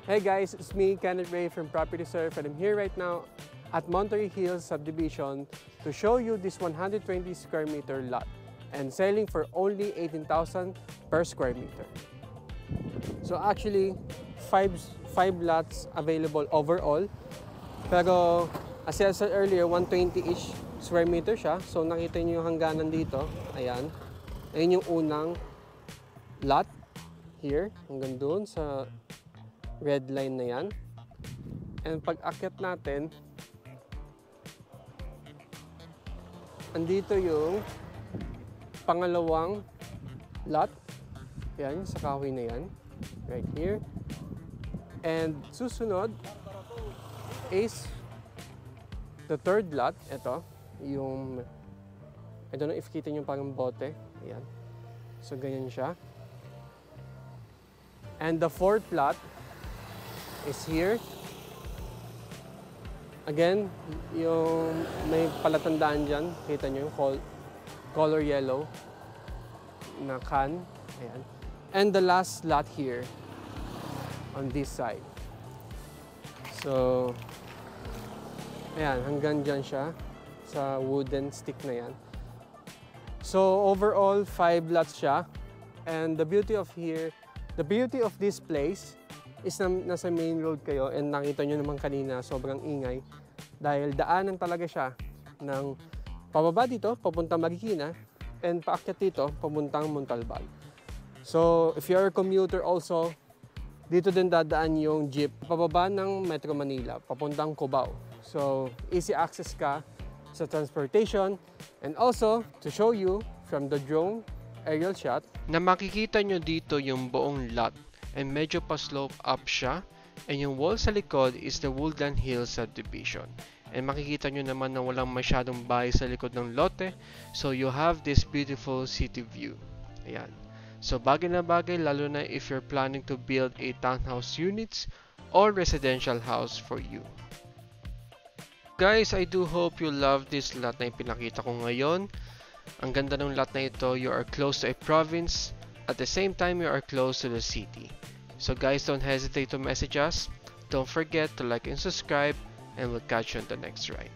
Hey guys, it's me, Kenneth Ray from Property Surf, and I'm here right now at Monterey Hills Subdivision to show you this 120 square meter lot and selling for only 18,000 per square meter. So actually, five lots available overall. Pero as I said earlier, 120-ish square meter siya. So nakita niyo yung hangganan dito. Ayan. Ayun yung unang lot here. Hanggang doon sa red line na yan. And pag akyat natin, andito yung pangalawang lot. Yan, sa kahoy na yan. Right here. And susunod is the third lot. Ito, yung, I don't know if kita nyo parang bote. Ayan. So, ganyan siya. And the fourth lot is here. Again, yung may palatandaan dyan. Kita nyo yung color yellow na can. Ayan. And the last lot here on this side. So, ayan, hanggang dyan siya sa wooden stick na yan. So, overall, 5 lots siya. And the beauty of this place is nasa main road kayo, and nakita nyo naman kanina, sobrang ingay. Dahil daanan talaga siya ng pababa dito, papuntang Marikina, and paakyat dito, papuntang Montalban. So, if you're a commuter also, dito din dadaan yung jeep pababa ng Metro Manila, papuntang Cubao. So, easy access ka sa transportation. And also, to show you from the drone aerial shot, na makikita nyo dito yung buong lot and medyo pa-slope up siya. And yung wall sa likod is the Woodland Hills Subdivision. And makikita nyo naman na walang masyadong bahay sa likod ng lote. So, you have this beautiful city view. Ayan. So, bagay na bagay lalo na if you're planning to build a townhouse units or residential house for you. Guys, I do hope you love this lot na ipinakita ko ngayon. Ang ganda ng lot na ito. You are close to a province. At the same time, you are close to the city. So guys, don't hesitate to message us. Don't forget to like and subscribe. And we'll catch you on the next ride.